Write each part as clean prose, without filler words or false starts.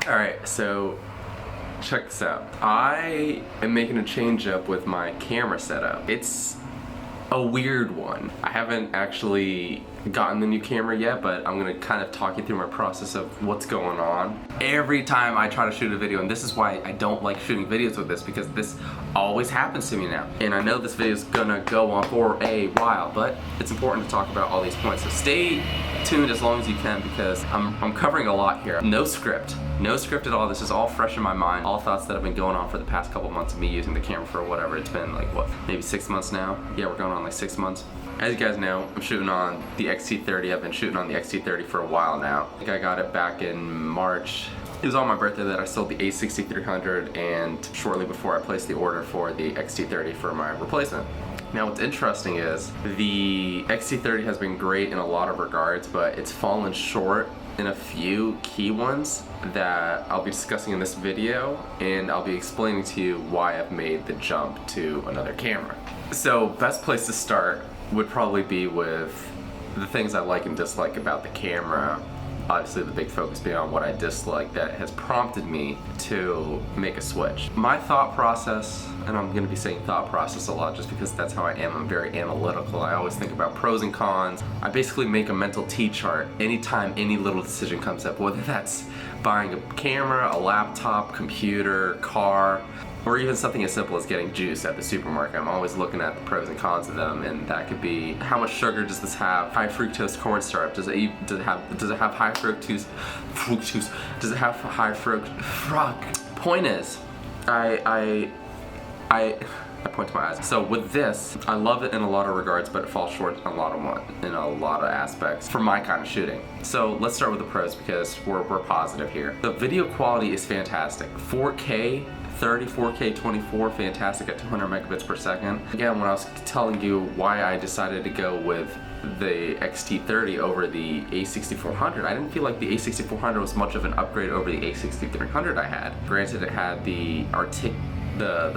Alright, so check this out. I am making a change up with my camera setup. It's a weird one. I haven't actually gotten the new camera yet, but I'm gonna kind of talk you through my process of what's going on. Every time I try to shoot a video, and this is why I don't like shooting videos with this, because this always happens to me now. And I know this video is gonna go on for a while, but it's important to talk about all these points. So stay tuned as long as you can, because I'm covering a lot here. No script at all. This is all fresh in my mind. All thoughts that have been going on for the past couple months of me using the camera for whatever. It's been like, what, maybe 6 months now? Yeah, we're going on like 6 months. As you guys know, I'm shooting on the X-T30. I've been shooting on the X-T30 for a while now. I think I got it back in March. It was on my birthday that I sold the A6300, and shortly before I placed the order for the X-T30 for my replacement. Now what's interesting is the X-T30 has been great in a lot of regards, but it's fallen short in a few key ones that I'll be discussing in this video, and I'll be explaining to you why I've made the jump to another camera. So best place to start would probably be with the things I like and dislike about the camera. Obviously the big focus being on what I dislike that has prompted me to make a switch. My thought process, and I'm going to be saying thought process a lot just because that's how I am. I'm very analytical. I always think about pros and cons. I basically make a mental T-chart anytime any little decision comes up, whether that's buying a camera, a laptop, computer, car, or even something as simple as getting juice at the supermarket. I'm always looking at the pros and cons of them, and that could be how much sugar does this have? High fructose corn syrup. Does it have high fructose? Does it have high fruct? Point is, I point to my eyes. So with this, I love it in a lot of regards, but it falls short in a lot of aspects for my kind of shooting. So let's start with the pros, because we're positive here. The video quality is fantastic. 4K 30, 4K 24, fantastic at 200 megabits per second. Again, when I was telling you why I decided to go with the X-T30 over the A6400, I didn't feel like the A6400 was much of an upgrade over the A6300 I had. Granted, it had the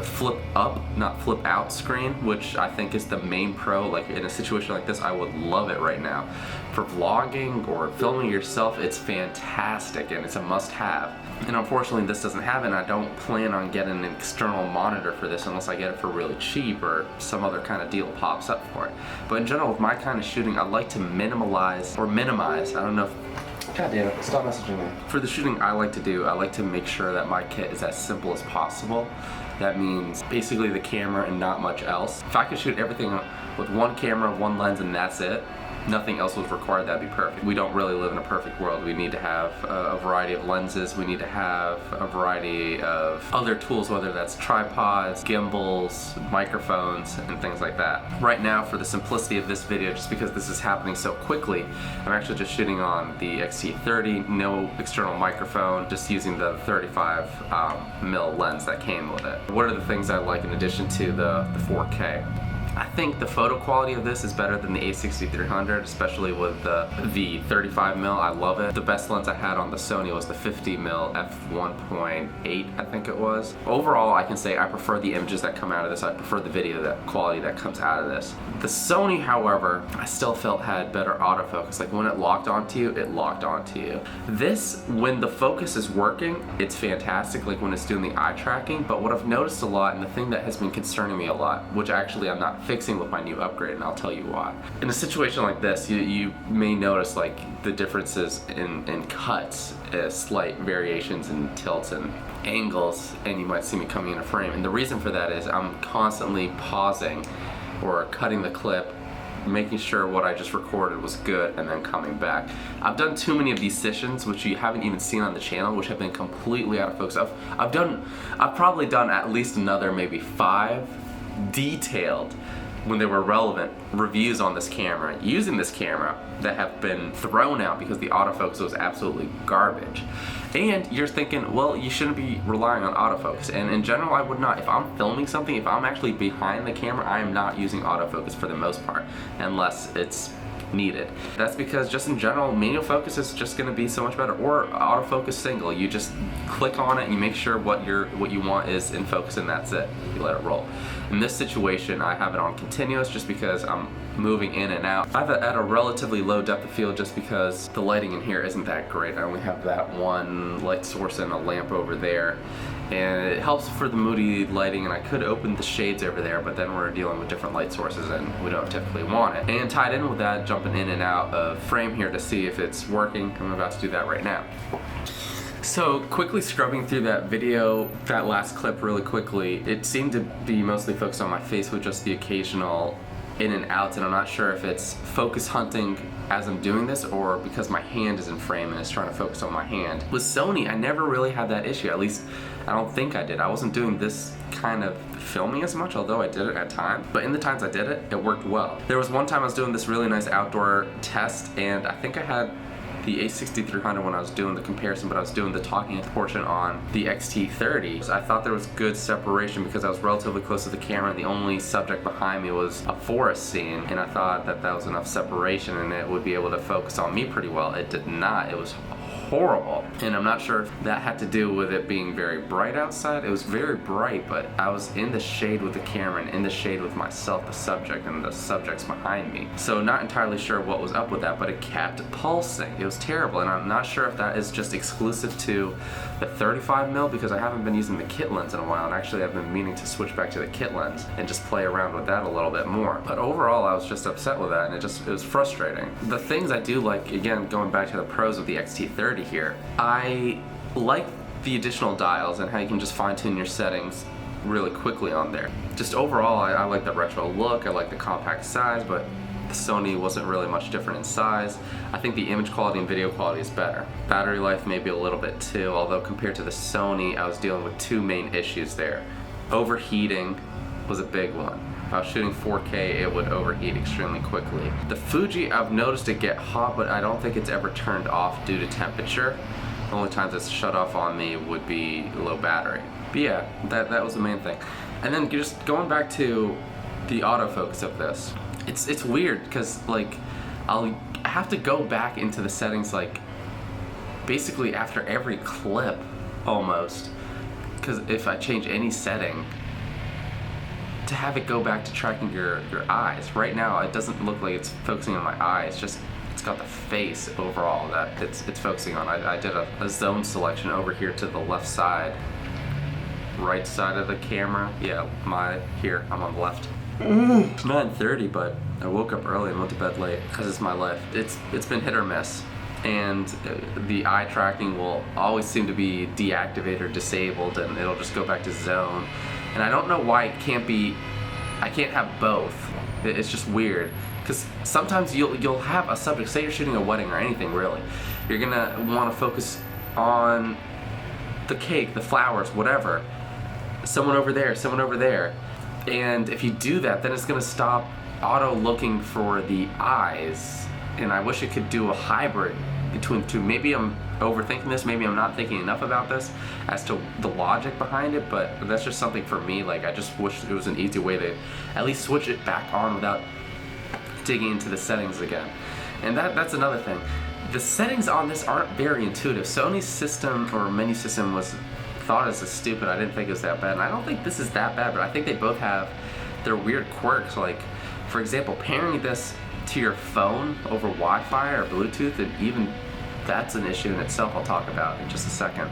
flip up, not flip out screen, which I think is the main pro. Like in a situation like this, I would love it right now. For vlogging or filming yourself, it's fantastic and it's a must-have. And unfortunately this doesn't have it, and I don't plan on getting an external monitor for this unless I get it for really cheap or some other kind of deal pops up for it. But in general, with my kind of shooting, I like to minimize, I don't know if, God damn it, stop messaging me. For the shooting I like to make sure that my kit is as simple as possible. That means basically the camera and not much else. If I could shoot everything with one camera, one lens, and that's it, nothing else was required, that'd be perfect. We don't really live in a perfect world. We need to have a variety of lenses. We need to have a variety of other tools, whether that's tripods, gimbals, microphones, and things like that. Right now, for the simplicity of this video, just because this is happening so quickly, I'm actually just shooting on the X-T30, no external microphone, just using the 35mm lens that came with it. What are the things I like in addition to the 4K? I think the photo quality of this is better than the A6300, especially with the 35mm. I love it. The best lens I had on the Sony was the 50mm f1.8, I think it was. Overall, I can say I prefer the images that come out of this. I prefer the video quality that comes out of this. The Sony, however, I still felt had better autofocus. Like when it locked onto you, it locked onto you. This, when the focus is working, it's fantastic, like when it's doing the eye tracking. But what I've noticed a lot, and the thing that has been concerning me a lot, which actually I'm not fixing with my new upgrade, and I'll tell you why. In a situation like this, you may notice like the differences in cuts, slight variations in tilts and angles, and you might see me coming in a frame. And the reason for that is I'm constantly pausing or cutting the clip, making sure what I just recorded was good, and then coming back. I've done too many of these sessions, which you haven't even seen on the channel, which have been completely out of focus. I've probably done at least another maybe 5 detailed, when they were relevant, reviews on this camera, using this camera, that have been thrown out because the autofocus was absolutely garbage. And you're thinking, well, you shouldn't be relying on autofocus. And in general, I would not. If I'm filming something, if I'm actually behind the camera, I am not using autofocus for the most part, unless it's needed. That's because just in general, manual focus is just going to be so much better, or autofocus single. You just click on it and you make sure what you want is in focus, and that's it. You let it roll. In this situation, I have it on continuous just because I'm moving in and out. I have it at a relatively low depth of field just because the lighting in here isn't that great. I only have that one light source and a lamp over there, and it helps for the moody lighting, and I could open the shades over there, but then we're dealing with different light sources and we don't typically want it. And tied in with that, jumping in and out of frame here to see if it's working. I'm about to do that right now. So quickly scrubbing through that video, that last clip really quickly, it seemed to be mostly focused on my face with just the occasional in and outs, and I'm not sure if it's focus hunting as I'm doing this or because my hand is in frame and it's trying to focus on my hand. With Sony, I never really had that issue, at least I don't think I did. I wasn't doing this kind of filming as much, although I did it at times, but in the times I did it, it worked well. There was one time I was doing this really nice outdoor test, and I think I had the A6300 when I was doing the comparison, but I was doing the talking portion on the X-T30. I thought there was good separation because I was relatively close to the camera and the only subject behind me was a forest scene, and I thought that that was enough separation and it would be able to focus on me pretty well. It did not. It was horrible, and I'm not sure if that had to do with it being very bright outside. It was very bright, but I was in the shade with the camera and in the shade with myself, the subject, and the subject's behind me. So not entirely sure what was up with that, but it kept pulsing. It was terrible, and I'm not sure if that is just exclusive to the 35mm because I haven't been using the kit lens in a while, and actually I've been meaning to switch back to the kit lens and just play around with that a little bit more. But overall, I was just upset with that, and it was frustrating. The things I do like, again, going back to the pros of the X-T30 here, I like the additional dials and how you can just fine-tune your settings really quickly on there. Just overall, I like the retro look, I like the compact size, but the Sony wasn't really much different in size. I think the image quality and video quality is better. Battery life maybe a little bit too, although compared to the Sony, I was dealing with two main issues there. Overheating was a big one. If I was shooting 4K, it would overheat extremely quickly. The Fuji, I've noticed it get hot, but I don't think it's ever turned off due to temperature. The only times it's shut off on me would be low battery. But yeah, that was the main thing. And then just going back to the autofocus of this, it's weird because like I have to go back into the settings like basically after every clip almost, because if I change any setting, to have it go back to tracking your eyes. Right now it doesn't look like it's focusing on my eyes, just it's got the face overall that it's focusing on. I did a zone selection over here to the left side, right side of the camera. Yeah, here, I'm on the left. It's 9:30, but I woke up early and went to bed late because it's my life. It's been hit or miss, and the eye tracking will always seem to be deactivated or disabled, and it'll just go back to zone. And I don't know why I can't have both. It's just weird, because sometimes you'll have a subject, say you're shooting a wedding or anything really, you're gonna want to focus on the cake, the flowers, whatever, someone over there, and if you do that, then it's gonna stop auto looking for the eyes, and I wish it could do a hybrid between the two. Maybe I'm overthinking this, maybe I'm not thinking enough about this as to the logic behind it, but that's just something for me. Like, I just wish there was an easy way to at least switch it back on without digging into the settings again. And that's another thing. The settings on this aren't very intuitive. Sony's system or mini system was thought as stupid. I didn't think it was that bad, and I don't think this is that bad, but I think they both have their weird quirks. Like, for example, pairing this to your phone over Wi-Fi or Bluetooth, and even that's an issue in itself I'll talk about in just a second.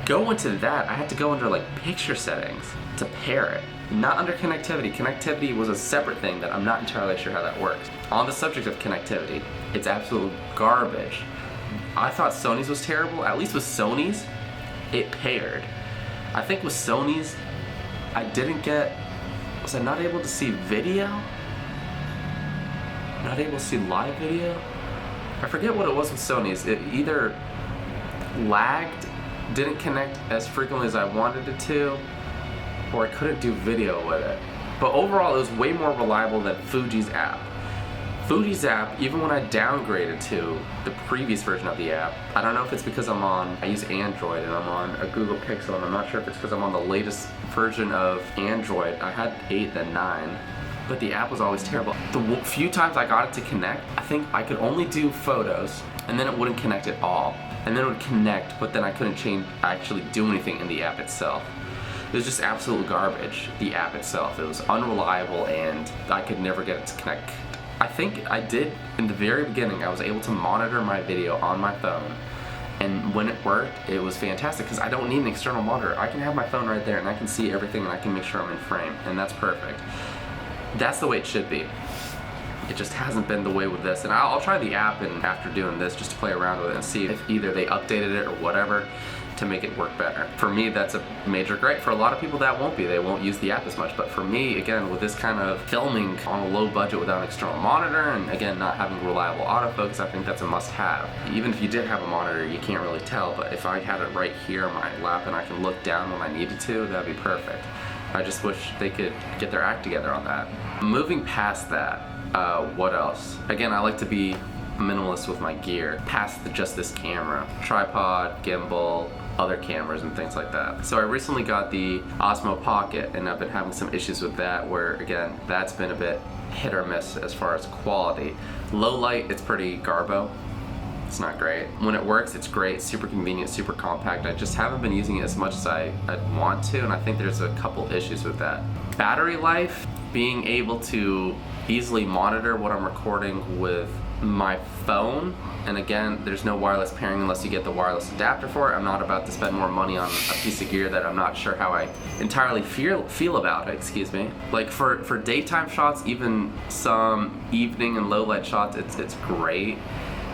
Go into that, I had to go under like picture settings to pair it, not under connectivity. Connectivity was a separate thing that I'm not entirely sure how that works. On the subject of connectivity, it's absolute garbage. I thought Sony's was terrible. At least with Sony's, it paired. I think with Sony's, was I not able to see video? Not able to see live video? I forget what it was with Sony's. It either lagged, didn't connect as frequently as I wanted it to, or I couldn't do video with it. But overall, it was way more reliable than Fuji's app. Fuji's app, even when I downgraded to the previous version of the app, I don't know if it's because I use Android and I'm on a Google Pixel, and I'm not sure if it's because I'm on the latest version of Android. I had 8 then 9. But the app was always terrible. The few times I got it to connect, I think I could only do photos, and then it wouldn't connect at all. And then it would connect, but then I couldn't actually do anything in the app itself. It was just absolute garbage, the app itself. It was unreliable, and I could never get it to connect I think I did in the very beginning. I was able to monitor my video on my phone, and when it worked, it was fantastic because I don't need an external monitor. I can have my phone right there and I can see everything and I can make sure I'm in frame, and that's perfect. That's the way it should be. It just hasn't been the way with this, and I'll try the app and after doing this just to play around with it and see if either they updated it or whatever to make it work better. For me, that's a major gripe. For a lot of people that won't be. They won't use the app as much. But for me, again, with this kind of filming on a low budget without an external monitor, and again, not having reliable autofocus, I think that's a must-have. Even if you did have a monitor, you can't really tell, but if I had it right here on my lap and I can look down when I needed to, that'd be perfect. I just wish they could get their act together on that. Moving past that, what else? Again, I like to be minimalist with my gear, past just this camera. Tripod, gimbal, other cameras and things like that. So I recently got the Osmo Pocket, and I've been having some issues with that where, again, that's been a bit hit or miss as far as quality. Low light, it's pretty garbo. It's not great. When it works, it's great, super convenient, super compact. I just haven't been using it as much as I'd want to, and I think there's a couple issues with that. Battery life, being able to easily monitor what I'm recording with my phone, and again, there's no wireless pairing unless you get the wireless adapter for it. I'm not about to spend more money on a piece of gear that I'm not sure how I entirely feel about it, excuse me. Like for daytime shots, even some evening and low light shots, it's great.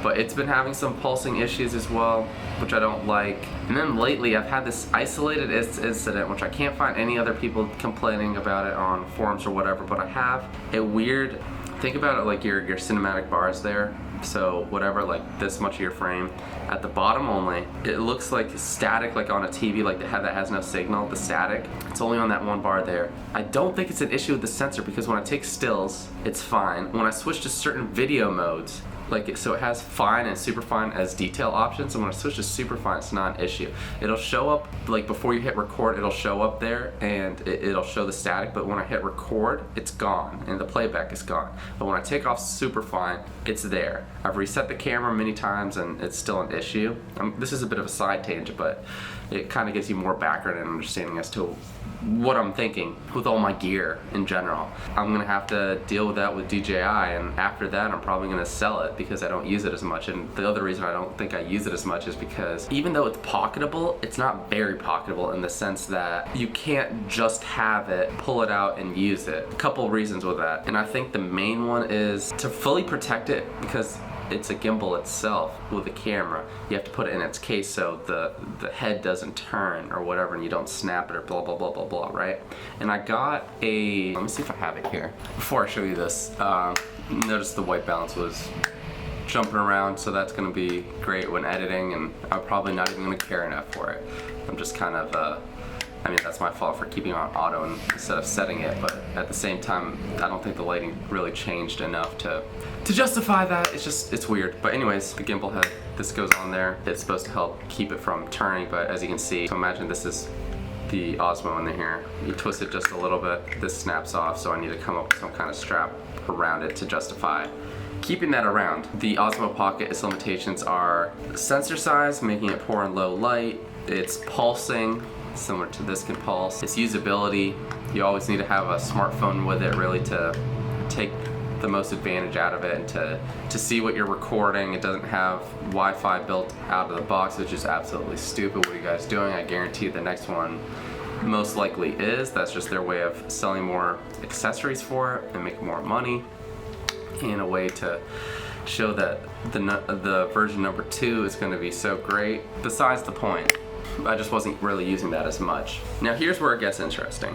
But it's been having some pulsing issues as well, which I don't like. And then lately I've had this isolated incident, which I can't find any other people complaining about it on forums or whatever, but I have a weird, think about it like your cinematic bars there. So whatever, like this much of your frame, at the bottom only, it looks like static, like on a TV, like that has no signal, the static. It's only on that one bar there. I don't think it's an issue with the sensor because when I take stills, it's fine. When I switch to certain video modes, like, so it has fine and super fine as detail options, and when I switch to super fine, it's not an issue. It'll show up, like before you hit record, it'll show up there and it'll show the static, but when I hit record, it's gone and the playback is gone. But when I take off super fine, it's there. I've reset the camera many times and it's still an issue. This is a bit of a side tangent, but it kind of gives you more background and understanding as to what I'm thinking with all my gear in general. I'm gonna have to deal with that with DJI, and after that I'm probably gonna sell it because I don't use it as much. And the other reason I don't think I use it as much is because even though it's pocketable, it's not very pocketable in the sense that you can't just have it, pull it out and use it. A couple reasons with that, and I think the main one is to fully protect it, because it's a gimbal itself with a camera. You have to put it in its case so the head doesn't turn or whatever and you don't snap it or blah blah blah blah blah, right? And I got a, let me see if I have it here. Before I show you this, notice the white balance was jumping around, so that's gonna be great when editing, and I'm probably not even gonna care enough for it. I'm just kind of, I mean, that's my fault for keeping it on auto instead of setting it, but at the same time, I don't think the lighting really changed enough to justify that. It's weird. But anyways, the gimbal head, this goes on there. It's supposed to help keep it from turning, but as you can see, so imagine this is the Osmo in here. You twist it just a little bit, this snaps off, so I need to come up with some kind of strap around it to justify keeping that around. The Osmo Pocket, its limitations are sensor size, making it poor in low light. It's pulsing, similar to this can pulse. Its usability, you always need to have a smartphone with it really to take the most advantage out of it and to see what you're recording. It doesn't have Wi-Fi built out of the box, which is absolutely stupid. What are you guys doing? I guarantee the next one most likely is. That's just their way of selling more accessories for it and make more money, in a way to show that the version number 2 is going to be so great. Besides the point, I just wasn't really using that as much. Now here's where it gets interesting.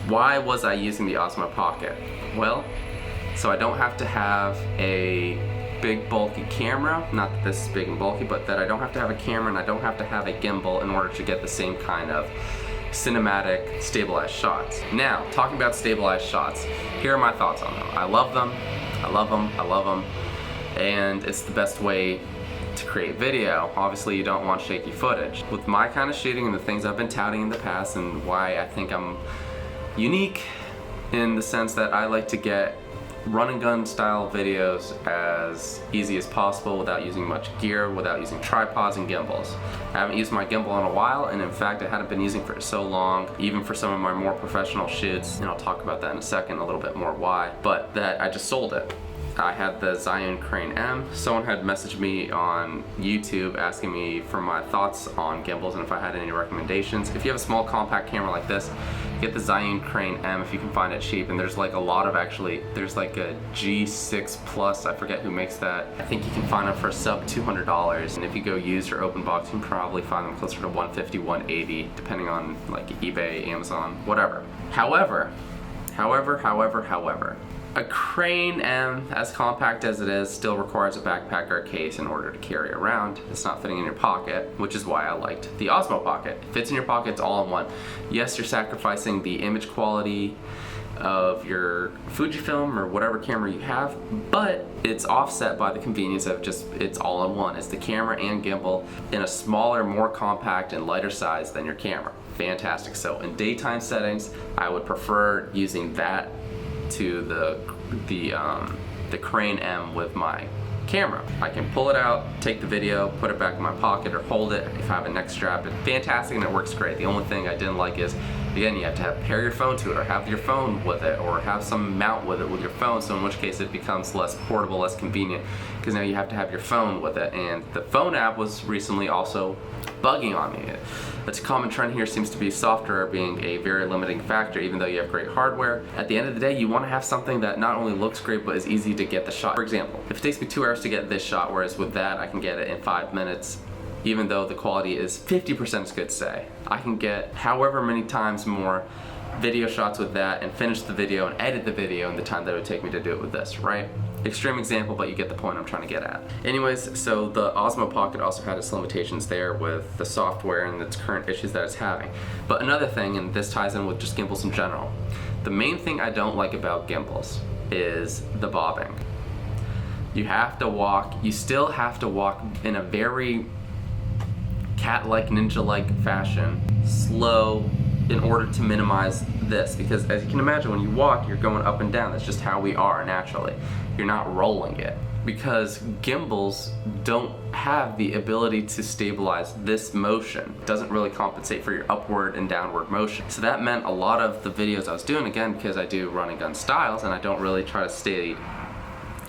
Why was I using the Osmo Pocket? Well, so I don't have to have a big bulky camera, not that this is big and bulky, but that I don't have to have a camera and I don't have to have a gimbal in order to get the same kind of cinematic stabilized shots. Now, talking about stabilized shots, here are my thoughts on them. I love them, I love them, I love them, and it's the best way to create video. Obviously you don't want shaky footage. With my kind of shooting and the things I've been touting in the past, and why I think I'm unique in the sense that I like to get run and gun style videos as easy as possible without using much gear, without using tripods and gimbals. I haven't used my gimbal in a while, and in fact I hadn't been using for so long, even for some of my more professional shoots, and I'll talk about that in a second, a little bit more why, but that I just sold it. I had the Zhiyun Crane M. Someone had messaged me on YouTube asking me for my thoughts on gimbals and if I had any recommendations. If you have a small compact camera like this, get the Zhiyun Crane M if you can find it cheap. And there's like a lot of there's like a G6 Plus, I forget who makes that. I think you can find them for sub $200. And if you go used or open box, you can probably find them closer to $150, $180, depending on like eBay, Amazon, whatever. However, a Crane M, as compact as it is, still requires a backpack or a case in order to carry around. It's not fitting in your pocket, which is why I liked the Osmo Pocket. It fits in your pocket, it's all in one. Yes, you're sacrificing the image quality of your Fujifilm or whatever camera you have, but it's offset by the convenience of just, it's all in one. It's the camera and gimbal in a smaller, more compact and lighter size than your camera. Fantastic. So in daytime settings, I would prefer using that to the Crane M with my camera. I can pull it out, take the video, put it back in my pocket or hold it if I have a neck strap. It's fantastic and it works great. The only thing I didn't like is, again, you have to pair your phone to it or have your phone with it or have some mount with it with your phone, so in which case it becomes less portable, less convenient, because now you have to have your phone with it. And the phone app was recently also bugging on me. It's a common trend here, seems to be software being a very limiting factor, even though you have great hardware. At the end of the day, you want to have something that not only looks great, but is easy to get the shot. For example, if it takes me 2 hours to get this shot, whereas with that, I can get it in 5 minutes, even though the quality is 50% as good, say, I can get however many times more video shots with that and finish the video and edit the video in the time that it would take me to do it with this, right? Extreme example, but you get the point I'm trying to get at. Anyways, so the Osmo Pocket also had its limitations there with the software and its current issues that it's having. But another thing, and this ties in with just gimbals in general, the main thing I don't like about gimbals is the bobbing. You still have to walk in a very cat-like, ninja-like fashion, slow, in order to minimize this, because as you can imagine, when you walk, you're going up and down. That's just how we are naturally. You're not rolling it, because gimbals don't have the ability to stabilize this motion. It doesn't really compensate for your upward and downward motion. So that meant a lot of the videos I was doing, again, because I do run and gun styles and I don't really try to stay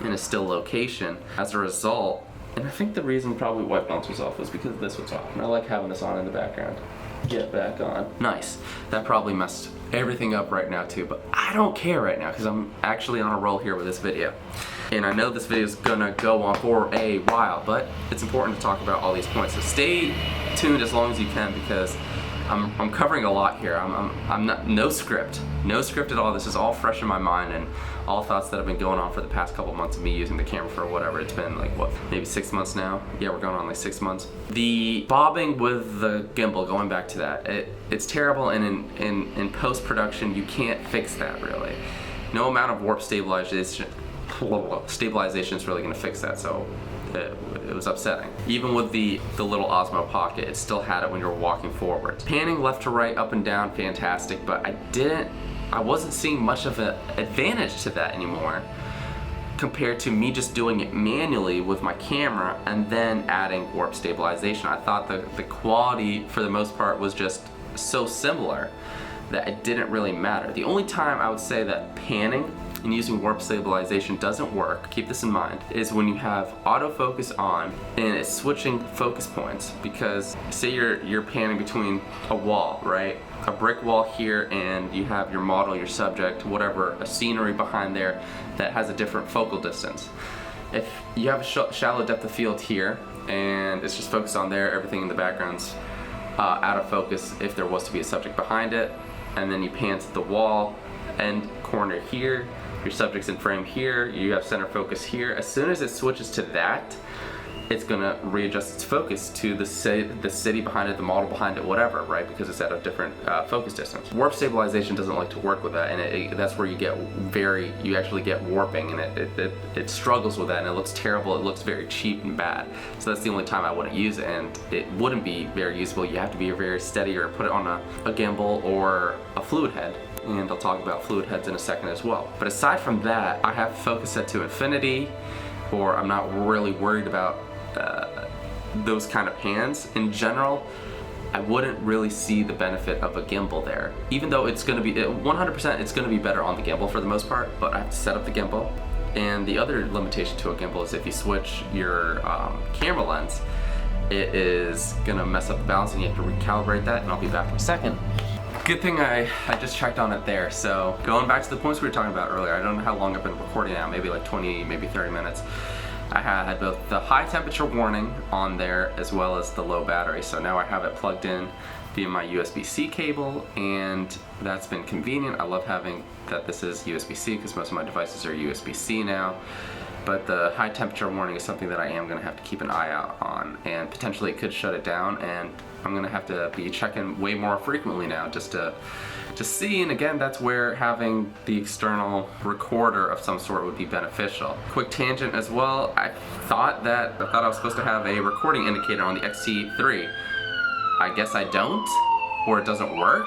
in a still location, as a result, and I think the reason probably white balance was off was because this was off. And I like having this on in the background. Get back on. Nice. That probably messed everything up right now too, but I don't care right now because I'm actually on a roll here with this video. And I know this video is gonna go on for a while, but it's important to talk about all these points. So stay tuned as long as you can, because I'm covering a lot here. I'm not, no script at all. This is all fresh in my mind and all thoughts that have been going on for the past couple months of me using the camera for whatever. It's been like, what, maybe 6 months now? Yeah, we're going on like 6 months. The bobbing with the gimbal, going back to that, it's terrible, and in post-production, you can't fix that really. No amount of warp stabilization is really gonna fix that, so it was upsetting. Even with the little Osmo Pocket, it still had it when you were walking forward. Panning left to right, up and down, fantastic, but I wasn't seeing much of an advantage to that anymore compared to me just doing it manually with my camera and then adding warp stabilization. I thought the quality for the most part was just so similar that it didn't really matter. The only time I would say that panning and using warp stabilization doesn't work, keep this in mind, is when you have autofocus on and it's switching focus points. Because say you're panning between a wall, right? A brick wall here, and you have your model, your subject, whatever, a scenery behind there that has a different focal distance. If you have a shallow depth of field here and it's just focused on there, everything in the background's out of focus if there was to be a subject behind it, and then you pan to the wall end corner here, your subject's in frame here, you have center focus here. As soon as it switches to that, it's gonna readjust its focus to the city behind it, the model behind it, whatever, right? Because it's at a different focus distance. Warp stabilization doesn't like to work with that, and that's where you actually get warping, and it struggles with that, and it looks terrible. It looks very cheap and bad. So that's the only time I wouldn't use it, and it wouldn't be very usable. You have to be very steady or put it on a gimbal or a fluid head. And I'll talk about fluid heads in a second as well. But aside from that, I have focus set to infinity, or I'm not really worried about those kind of pans. In general, I wouldn't really see the benefit of a gimbal there. Even though it's gonna be, 100% it's gonna be better on the gimbal for the most part, but I have to set up the gimbal, And the other limitation to a gimbal is if you switch your camera lens, it is gonna mess up the balance and you have to recalibrate that, and I'll be back in a second. Good thing I just checked on it there. So going back to the points we were talking about earlier, I don't know how long I've been recording now, maybe like 20, maybe 30 minutes. I had both the high temperature warning on there as well as the low battery. So now I have it plugged in via my USB-C cable, and that's been convenient. I love having that this is USB-C because most of my devices are USB-C now. But the high temperature warning is something that I am going to have to keep an eye out on, and potentially it could shut it down, and I'm going to have to be checking way more frequently now just to see. And again, that's where having the external recorder of some sort would be beneficial. Quick tangent as well, I thought I was supposed to have a recording indicator on the X-T30. I guess I don't, or it doesn't work.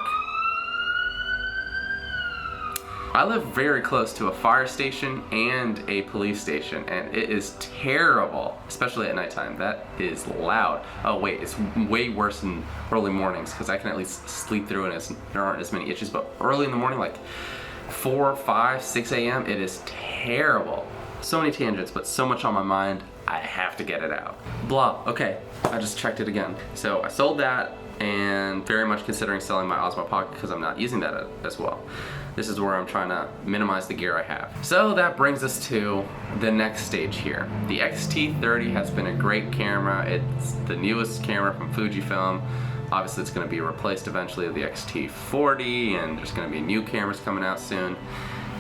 I live very close to a fire station and a police station, and it is terrible, especially at nighttime. That is loud. Oh wait, it's way worse in early mornings because I can at least sleep through and there aren't as many issues, but early in the morning, like 4, 5, 6 a.m., it is terrible. So many tangents, but so much on my mind, I have to get it out. Blah, okay, I just checked it again. So I sold that, and very much considering selling my Osmo Pocket because I'm not using that as well. This is where I'm trying to minimize the gear I have. So that brings us to the next stage here. The X-T30 has been a great camera. It's the newest camera from Fujifilm. Obviously it's going to be replaced eventually with the X-T40, and there's going to be new cameras coming out soon.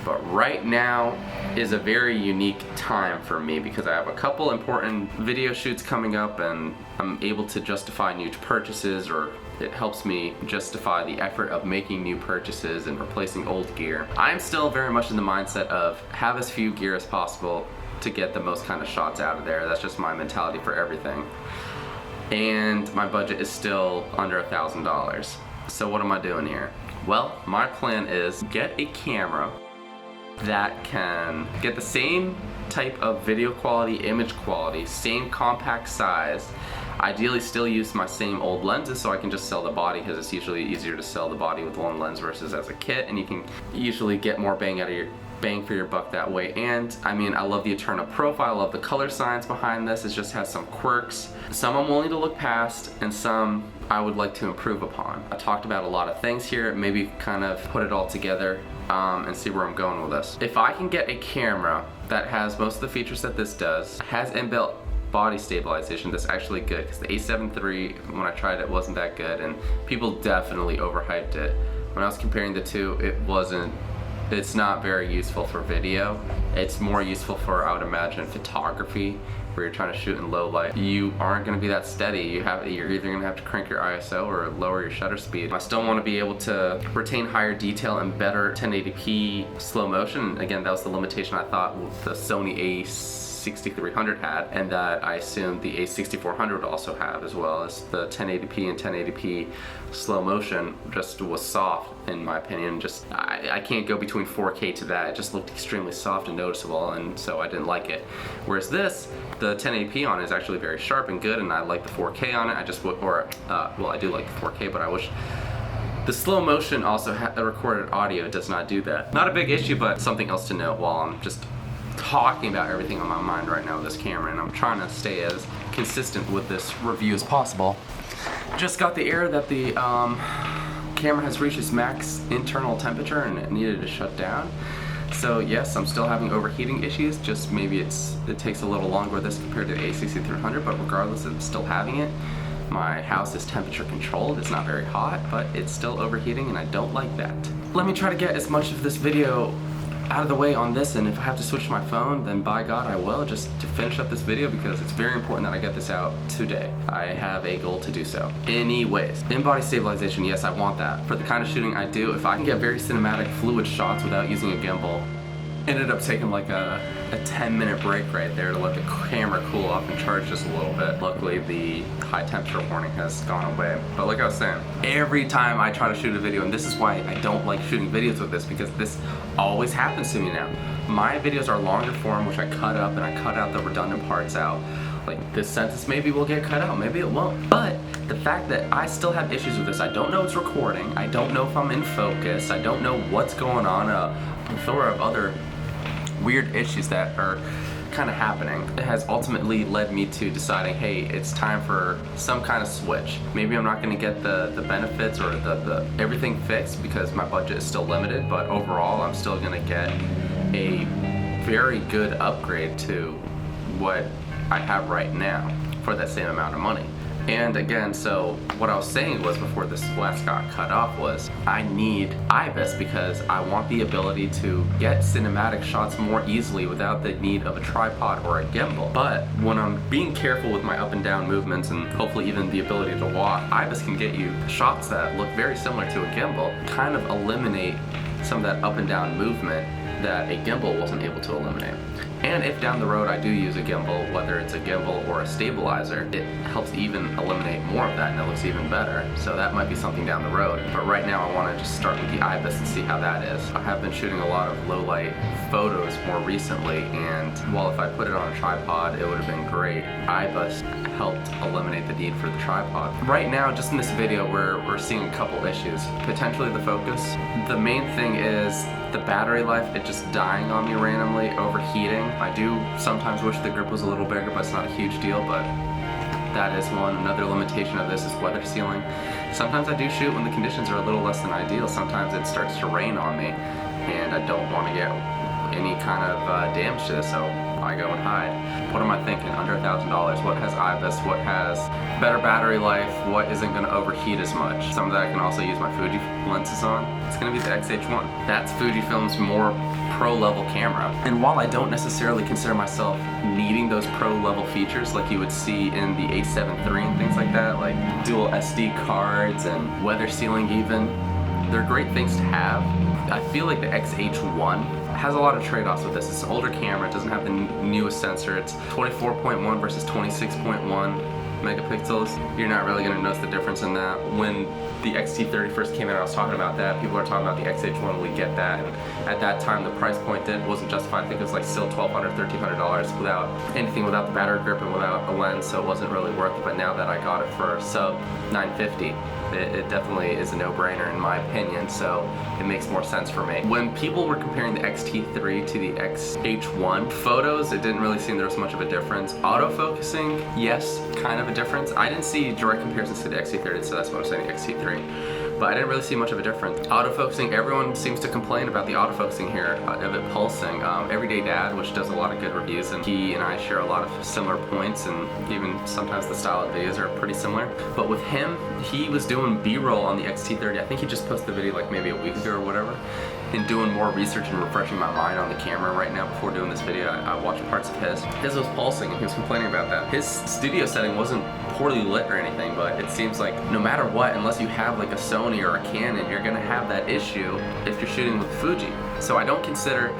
But right now is a very unique time for me because I have a couple important video shoots coming up, and I'm able to justify new purchases, or it helps me justify the effort of making new purchases and replacing old gear. I'm still very much in the mindset of have as few gear as possible to get the most kind of shots out of there. That's just my mentality for everything. And my budget is still under $1,000. So what am I doing here? Well, my plan is get a camera that can get the same type of video quality, image quality, same compact size. Ideally still use my same old lenses so I can just sell the body, because it's usually easier to sell the body with one lens versus as a kit, and you can usually get more bang for your buck that way. And I mean, I love the eternal profile, I love the color science behind this. It just has some quirks. Some I'm willing to look past, and some I would like to improve upon. I talked about a lot of things here, maybe kind of put it all together and see where I'm going with this. If I can get a camera that has most of the features that this does, has inbuilt body stabilization, that's actually good, because the A7 III, when I tried it, wasn't that good, and people definitely overhyped it. When I was comparing the two, it's not very useful for video. It's more useful for, I would imagine, photography, where you're trying to shoot in low light. You aren't going to be that steady. You're either going to have to crank your ISO or lower your shutter speed. I still want to be able to retain higher detail and better 1080p slow motion. Again, that was the limitation I thought the Sony A6300 had, and that I assumed the A6400 would also have, as well as the 1080p and 1080p slow motion just was soft, in my opinion. Just I can't go between 4K to that. It just looked extremely soft and noticeable, and so I didn't like it. Whereas this, the 1080p on it is actually very sharp and good, and I like the 4K on it. I just well, I do like the 4K, but I wish the slow motion also the recorded audio does not do that. Not a big issue, but something else to note while I'm just talking about everything on my mind right now with this camera, and I'm trying to stay as consistent with this review as possible. Just got the error that the camera has reached its max internal temperature and it needed to shut down. So yes, I'm still having overheating issues, just maybe it takes a little longer with this compared to the A6300, but regardless, I'm still having it. My house is temperature controlled, it's not very hot, but it's still overheating, and I don't like that. Let me try to get as much of this video out of the way on this, and if I have to switch my phone, then by God I will, just to finish up this video, because it's very important that I get this out today. I have a goal to do so. Anyways, in-body stabilization, yes, I want that. For the kind of shooting I do, if I can get very cinematic fluid shots without using a gimbal, ended up taking like a 10-minute break right there to let the camera cool off and charge just a little bit. Luckily, the high temperature warning has gone away. But like I was saying, every time I try to shoot a video, and this is why I don't like shooting videos with this, because this always happens to me now. My videos are longer form, which I cut up, and I cut out the redundant parts out. Like this sentence maybe will get cut out, maybe it won't. But the fact that I still have issues with this, I don't know it's recording, I don't know if I'm in focus, I don't know what's going on, a plethora of other weird issues that are kind of happening. It has ultimately led me to deciding, hey, it's time for some kind of switch. Maybe I'm not going to get the benefits or the everything fixed because my budget is still limited, but overall I'm still going to get a very good upgrade to what I have right now for that same amount of money. And again, so what I was saying was, before this last got cut off, was I need IBIS because I want the ability to get cinematic shots more easily without the need of a tripod or a gimbal. But when I'm being careful with my up and down movements and hopefully even the ability to walk, IBIS can get you shots that look very similar to a gimbal, kind of eliminate some of that up and down movement that a gimbal wasn't able to eliminate. And if down the road I do use a gimbal, whether it's a gimbal or a stabilizer, it helps even eliminate more of that and it looks even better. So that might be something down the road. But right now I want to just start with the IBIS and see how that is. I have been shooting a lot of low light photos more recently, and while if I put it on a tripod it would have been great, IBIS helped eliminate the need for the tripod. Right now, just in this video, we're seeing a couple issues. Potentially the focus. The main thing is the battery life, it just dying on me randomly, overheating. I do sometimes wish the grip was a little bigger, but it's not a huge deal, but that is one. Another limitation of this is weather sealing. Sometimes I do shoot when the conditions are a little less than ideal. Sometimes it starts to rain on me, and I don't want to get any kind of damage to this, so I go and hide. What am I thinking? Under $1,000. What has IBIS? What has better battery life? What isn't going to overheat as much? Some of that I can also use my Fuji lenses on. It's going to be the X-H1. That's Fujifilm's more pro-level camera. And while I don't necessarily consider myself needing those pro-level features like you would see in the A7 III and things like that, like dual SD cards and weather sealing even, they're great things to have. I feel like the X-H1 has a lot of trade-offs with this. It's an older camera, it doesn't have the newest sensor. It's 24.1 versus 26.1 megapixels. You're not really going to notice the difference in that. When the X-T30 first came out, I was talking about that. People are talking about the X-H1, we get that. And at that time, the price point wasn't justified. I think it was like still $1,200, $1,300 without anything, without the battery grip and without a lens, so it wasn't really worth it. But now that I got it for sub $950, it definitely is a no-brainer in my opinion, so it makes more sense for me. When people were comparing the X-T30 to the X-H1, photos, it didn't really seem there was much of a difference. Autofocusing, yes, kind of a difference. I didn't see direct comparisons to the X-T30, so that's what I'm saying, the X-T3. But I didn't really see much of a difference. Autofocusing, everyone seems to complain about the autofocusing here, of it pulsing. Everyday Dad, which does a lot of good reviews, and he and I share a lot of similar points, and even sometimes the style of videos are pretty similar. But with him, he was doing B-roll on the X-T30. I think he just posted the video like maybe a week ago or whatever. And doing more research and refreshing my mind on the camera right now before doing this video, I watched parts of his. His was pulsing and he was complaining about that. His studio setting wasn't poorly lit or anything, but it seems like no matter what, unless you have like a Sony or a Canon, you're gonna have that issue if you're shooting with Fuji. So I don't consider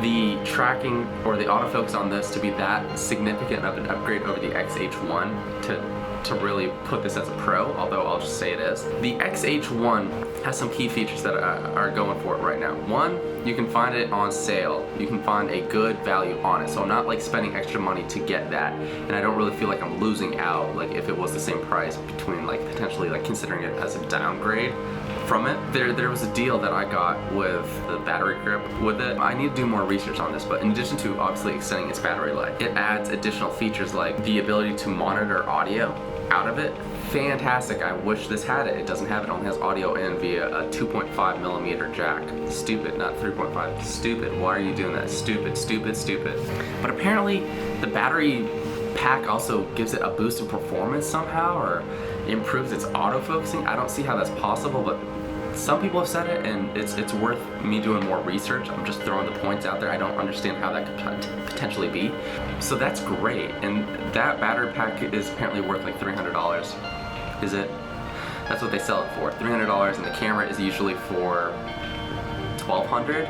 the tracking or the autofocus on this to be that significant of an upgrade over the X-H1 to really put this as a pro, although I'll just say it is. The X-H1 has some key features that are going for it right now. One, you can find it on sale. You can find a good value on it. So I'm not like spending extra money to get that. And I don't really feel like I'm losing out, like if it was the same price, between like potentially like considering it as a downgrade from it. There was a deal that I got with the battery grip with it. I need to do more research on this, but in addition to obviously extending its battery life, it adds additional features like the ability to monitor audio out of it. Fantastic. I wish this had it. It doesn't have it. It only has audio in via a 2.5 millimeter jack. Stupid, not 3.5. Stupid. Why are you doing that? Stupid, stupid, stupid. But apparently the battery pack also gives it a boost in performance somehow, or improves its autofocusing. I don't see how that's possible, but some people have said it, and it's worth me doing more research. I'm just throwing the points out there. I don't understand how that could potentially be. So that's great, and that battery pack is apparently worth like $300. Is it? That's what they sell it for, $300, and the camera is usually for $1,200.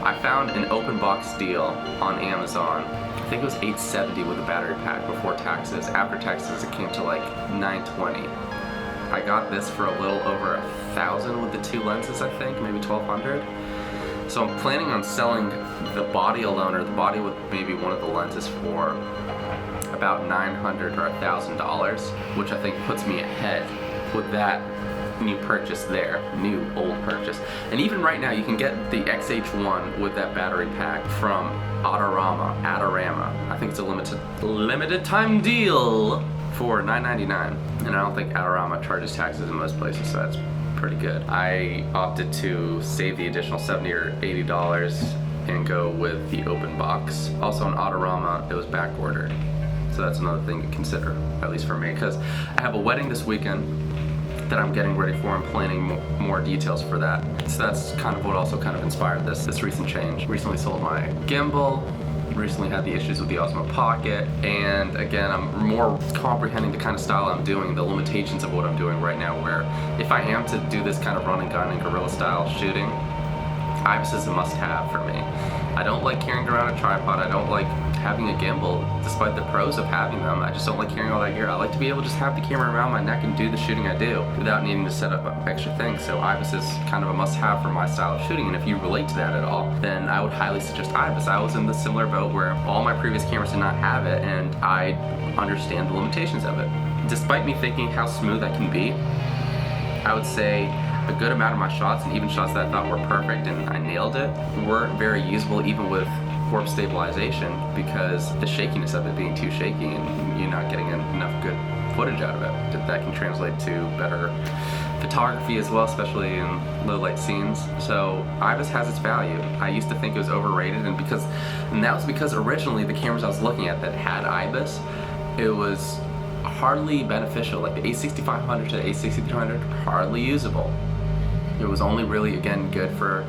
I found an open box deal on Amazon. I think it was $870 with a battery pack before taxes. After taxes, it came to like $920. I got this for a little over $1,000 with the two lenses, I think, maybe $1,200. So I'm planning on selling the body alone, or the body with maybe one of the lenses, for about $900 or $1,000, which I think puts me ahead with that new purchase there, new old purchase. And even right now you can get the X-H1 with that battery pack from Adorama. I think it's a limited time deal for $9.99. And I don't think Adorama charges taxes in most places, so that's pretty good. I opted to save the additional $70 or $80 and go with the open box. Also on Adorama, it was back ordered. So that's another thing to consider, at least for me, because I have a wedding this weekend that I'm getting ready for and planning more details for that. So that's kind of what also kind of inspired this recent change. Recently sold my gimbal, recently had the issues with the Osmo Pocket, and again, I'm more comprehending the kind of style I'm doing, the limitations of what I'm doing right now, where if I am to do this kind of run and gun and guerrilla style shooting, IBIS is a must-have for me. I don't like carrying around a tripod, I don't like having a gimbal, despite the pros of having them. I just don't like carrying all that gear. I like to be able to just have the camera around my neck and do the shooting I do without needing to set up extra things. So IBIS is kind of a must-have for my style of shooting, and if you relate to that at all, then I would highly suggest IBIS. I was in the similar boat where all my previous cameras did not have it, and I understand the limitations of it. Despite me thinking how smooth I can be, I would say a good amount of my shots, and even shots that I thought were perfect and I nailed it, weren't very usable even with warp stabilization, because the shakiness of it being too shaky and you're not getting enough good footage out of it. That can translate to better photography as well, especially in low light scenes. So IBIS has its value. I used to think it was overrated, and that was because originally the cameras I was looking at that had IBIS, it was hardly beneficial. Like the A6500 to the A6300, hardly usable. It was only really, again, good for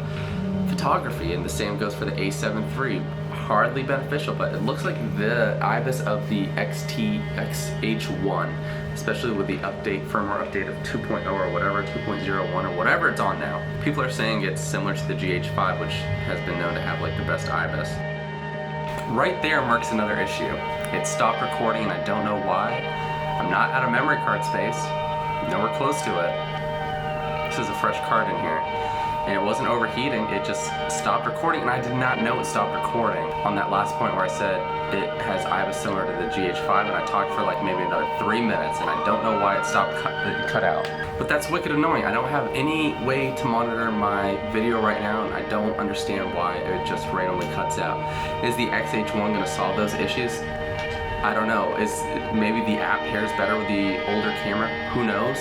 photography, and the same goes for the A7 III. Hardly beneficial, but it looks like the IBIS of the X-H1, especially with the firmware update of 2.0 or whatever, 2.01 or whatever it's on now. People are saying it's similar to the GH5, which has been known to have like the best IBIS. Right there marks another issue. It stopped recording, and I don't know why. I'm not out of memory card space, nowhere close to it. This is a fresh card in here. And it wasn't overheating, it just stopped recording, and I did not know it stopped recording. On that last point where I said it has IBIS similar to the GH5, and I talked for like maybe another 3 minutes, and I don't know why it stopped cut out. But that's wicked annoying. I don't have any way to monitor my video right now, and I don't understand why it just randomly cuts out. Is the X-H1 gonna solve those issues? I don't know. Maybe the app pairs better with the older camera? Who knows?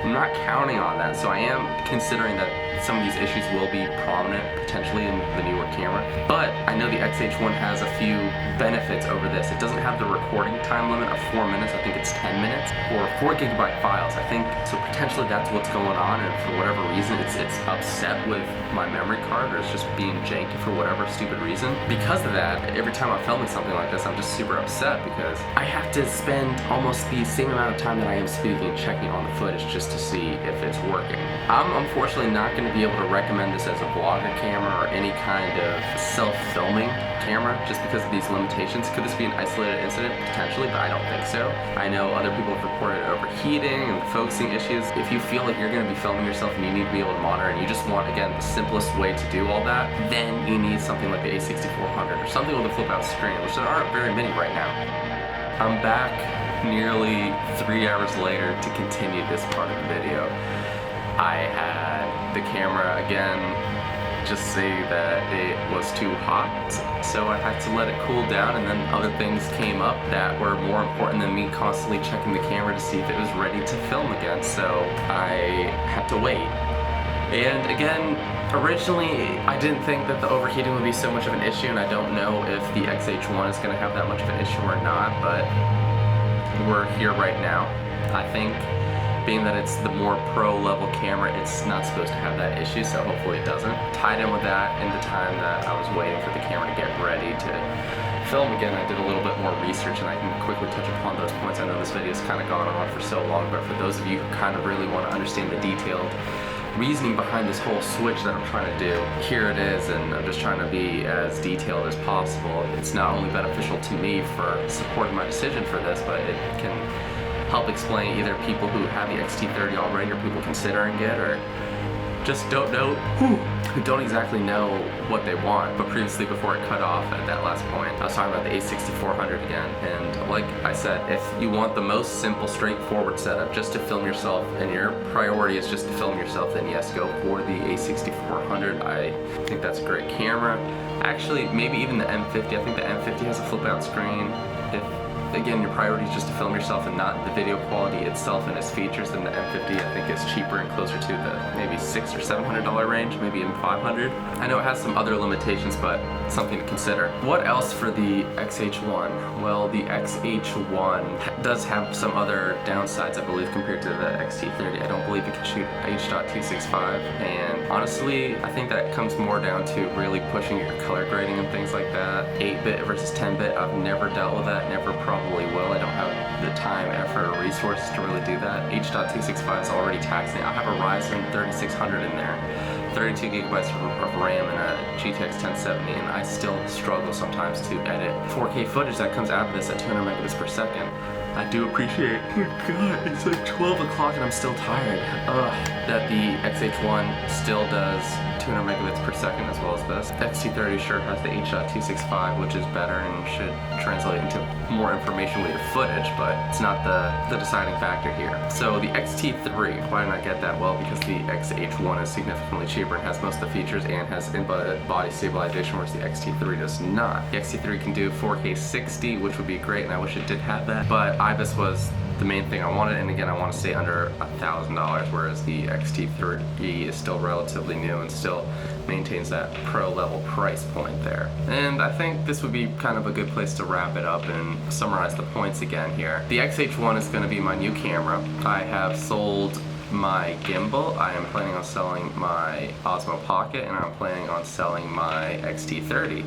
I'm not counting on that, so I am considering that some of these issues will be prominent potentially in the newer camera. But I know the X-H1 has a few benefits over this. It doesn't have the recording time limit of 4 minutes, I think it's 10 minutes, or 4 gigabyte files, I think. So potentially that's what's going on, and for whatever reason it's upset with my memory card, or it's just being janky for whatever stupid reason. Because of that, every time I'm filming something like this, I'm just super upset because I have to spend almost the same amount of time that I am speaking and checking on the footage just to see if it's working. I'm unfortunately not going to be able to recommend this as a vlogger camera or any kind of self-filming camera just because of these limitations. Could this be an isolated incident? Potentially, but I don't think so. I know other people have reported overheating and focusing issues. If you feel like you're going to be filming yourself and you need to be able to monitor, and you just want, again, the simplest way to do all that, then you need something like the A6400 or something with a flip out screen, which there aren't very many right now. I'm back nearly 3 hours later to continue this part of the video. I had the camera again just say that it was too hot, so I had to let it cool down, and then other things came up that were more important than me constantly checking the camera to see if it was ready to film again, so I had to wait. And again, originally I didn't think that the overheating would be so much of an issue, and I don't know if the X-H1 is going to have that much of an issue or not, but we're here right now. I think being that it's the more pro level camera, it's not supposed to have that issue, so hopefully it doesn't. Tied in with that, in the time that I was waiting for the camera to get ready to film again, I did a little bit more research, and I can quickly touch upon those points. I know this video's kind of gone on for so long, but for those of you who kind of really want to understand the detailed reasoning behind this whole switch that I'm trying to do, here it is, and I'm just trying to be as detailed as possible. It's not only beneficial to me for supporting my decision for this, but it can help explain either people who have the X-T30 already, or people considering it, or just don't know. who don't exactly know what they want. But previously, before it cut off at that last point, I was talking about the A6400 again. And like I said, if you want the most simple, straightforward setup just to film yourself, and your priority is just to film yourself, then yes, go for the A6400. I think that's a great camera. Actually, maybe even the M50. I think the M50 has a flip-out screen. If again, your priority is just to film yourself and not the video quality itself and its features, then the M50 I think is cheaper and closer to the maybe $600 or $700 range, maybe even $500. I know it has some other limitations, but something to consider. What else for the X-H1? Well, the X-H1 does have some other downsides, I believe, compared to the X-T30. I don't believe it can shoot H.265, and honestly, I think that comes more down to really pushing your color grading and things like that. 8-bit versus 10-bit, I've never dealt with that, never probably will. I don't have the time, effort, or resources to really do that. H.265 is already taxing. I have a Ryzen 3600 in there, 32 gigabytes of RAM and a GTX 1070, and I still struggle sometimes to edit 4K footage that comes out of this at 200 megabits per second. I do appreciate, oh god, it's like 12 o'clock and I'm still tired. That the X-H1 still does 200 megabits per second as well as this. X-T30 sure has the H.265, which is better and should translate into more information with your footage, but it's not the deciding factor here. So the X-T3, why didn't I get that? Well, because the X-H1 is significantly cheaper and has most of the features and has input body stabilization, whereas the X-T3 does not. The X-T3 can do 4K 60, which would be great, and I wish it did have that, but IBIS was the main thing I wanted, and again, I want to stay under $1,000, whereas the X-T30 is still relatively new and still maintains that pro level price point there. And I think this would be kind of a good place to wrap it up and summarize the points again here. The X-H1 is going to be my new camera. I have sold my gimbal, I am planning on selling my Osmo Pocket, and I'm planning on selling my X-T30.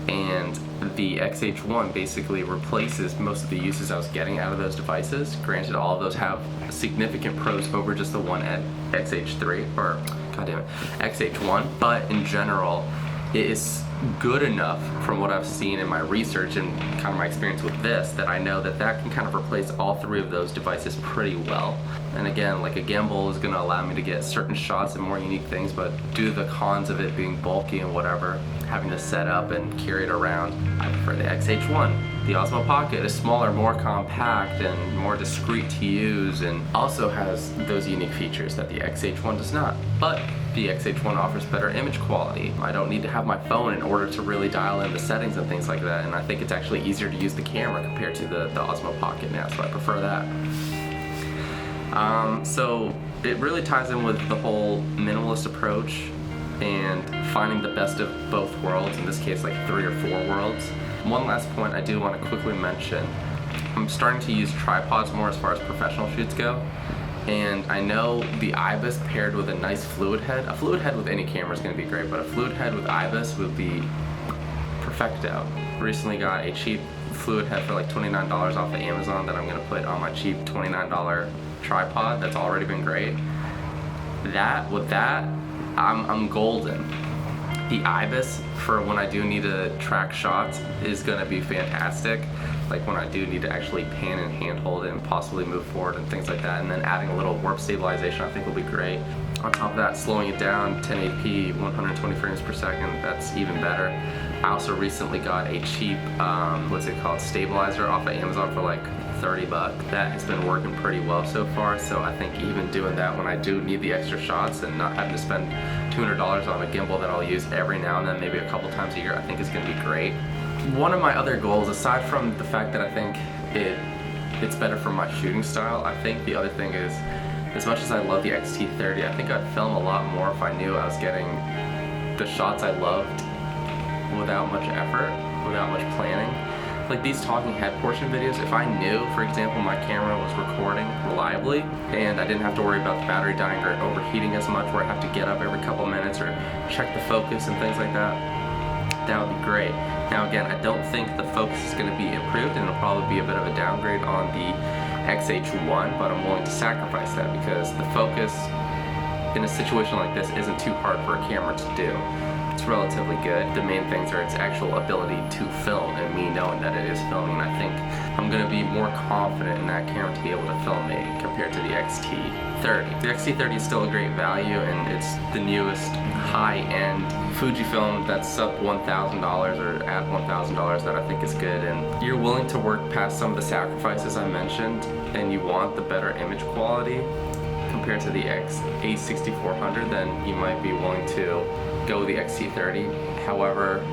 And the X-H1 basically replaces most of the uses I was getting out of those devices. Granted, all of those have significant pros over just the one at X-H3, or goddamn it, X-H1, but in general, it is good enough from what I've seen in my research and kind of my experience with this that I know that that can kind of replace all three of those devices pretty well. And again, like a gimbal is going to allow me to get certain shots and more unique things, but due to the cons of it being bulky and whatever, having to set up and carry it around, I prefer the X-H1. The Osmo Pocket is smaller, more compact, and more discreet to use, and also has those unique features that the X-H1 does not. But the X-H1 offers better image quality. I don't need to have my phone in order to really dial in the settings and things like that, and I think it's actually easier to use the camera compared to the Osmo Pocket now, so I prefer that. So it really ties in with the whole minimalist approach and finding the best of both worlds, in this case like 3 or 4 worlds. One last point I do want to quickly mention. I'm starting to use tripods more as far as professional shoots go, and I know the IBIS paired with a nice fluid head. A fluid head with any camera is going to be great, but a fluid head with IBIS would be perfecto. Recently got a cheap fluid head for like $29 off of Amazon that I'm going to put on my cheap $29 tripod that's already been great. With that, I'm golden. The IBIS for when I do need to track shots is going to be fantastic. Like when I do need to actually pan and handhold it and possibly move forward and things like that, and then adding a little warp stabilization I think will be great. On top of that, slowing it down 1080p, 120 frames per second, that's even better. I also recently got a cheap, what's it called, stabilizer off of Amazon for like $30. That has been working pretty well so far, so I think even doing that when I do need the extra shots and not having to spend $200 on a gimbal that I'll use every now and then, maybe a couple times a year, I think is going to be great. One of my other goals, aside from the fact that I think it's better for my shooting style, I think the other thing is, as much as I love the X-T30, I think I'd film a lot more if I knew I was getting the shots I loved without much effort, without much planning. Like these talking head portion videos, if I knew, for example, my camera was recording reliably and I didn't have to worry about the battery dying or overheating as much where I have to get up every couple minutes or check the focus and things like that, that would be great. Now again, I don't think the focus is going to be improved and it'll probably be a bit of a downgrade on the X-H1, but I'm willing to sacrifice that because the focus in a situation like this isn't too hard for a camera to do. It's relatively good. The main things are its actual ability to film and me knowing that it is filming. And I think I'm going to be more confident in that camera to be able to film me compared to the X-T. X-T30. The X-T30 is still a great value, and it's the newest high-end Fujifilm that's sub $1,000 or at $1,000 that I think is good. And you're willing to work past some of the sacrifices I mentioned, and you want the better image quality compared to the A6400, then you might be willing to go with the X-T30. However,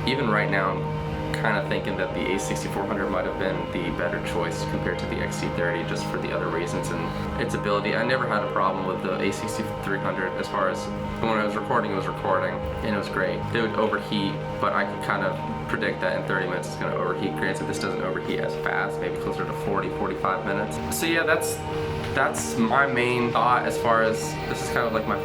even right now, I'm kind of thinking that the A6400 might have been the better choice compared to the X-T30, just for the other reasons and its ability. I never had a problem with the A6300 as far as when I was recording, it was recording, and it was great. It would overheat, but I could kind of predict that in 30 minutes it's going to overheat. Granted, this doesn't overheat as fast, maybe closer to 40-45 minutes. So yeah, that's my main thought as far as, this is kind of like my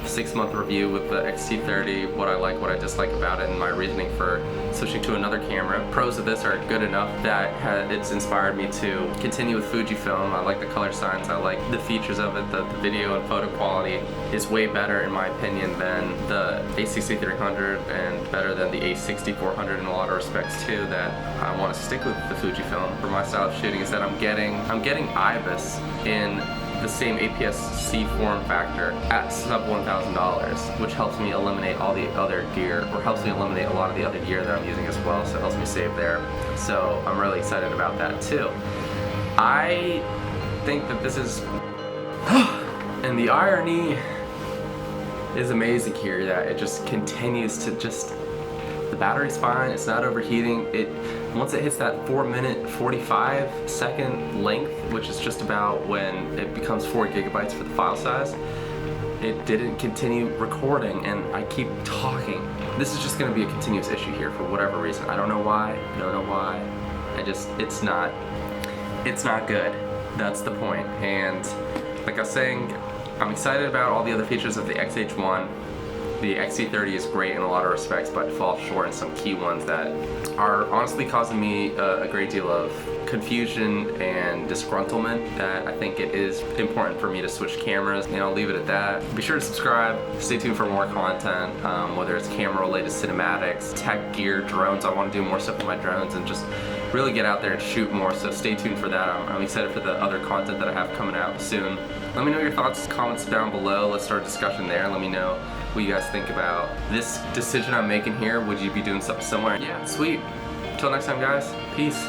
6-month review with the X-T30, what I like, what I dislike about it, and my reasoning for switching to another camera. Pros of this are good enough that it's inspired me to continue with Fujifilm. I like the color science, I like the features of it, the video and photo quality is way better in my opinion than the A6300 and better than the A6400 in a lot of respects too, that I want to stick with the Fujifilm for my style of shooting, is that I'm getting IBIS in the same APS-C form factor at sub $1,000, which helps me eliminate all the other gear, or helps me eliminate a lot of the other gear that I'm using as well, so it helps me save there. So I'm really excited about that too. I think that this is, and the irony is amazing here, that it just continues to the battery's fine, it's not overheating. Once it hits that 4-minute 45-second length, which is just about when it becomes 4 gigabytes for the file size, it didn't continue recording, and I keep talking. This is just going to be a continuous issue here for whatever reason. I don't know why. It's not good. That's the point. And like I was saying, I'm excited about all the other features of the X-H1. The X-T30 is great in a lot of respects, but falls short in some key ones that are honestly causing me a great deal of confusion and disgruntlement, that I think it is important for me to switch cameras, and I'll leave it at that. Be sure to subscribe, stay tuned for more content, whether it's camera related, cinematics, tech gear, drones. I want to do more stuff with my drones and just really get out there and shoot more, so stay tuned for that. I'm excited for the other content that I have coming out soon. Let me know your thoughts, comments down below. Let's start a discussion there. Let me know what you guys think about this decision I'm making here. Would you be doing something similar? Yeah, sweet. Until next time, guys. Peace.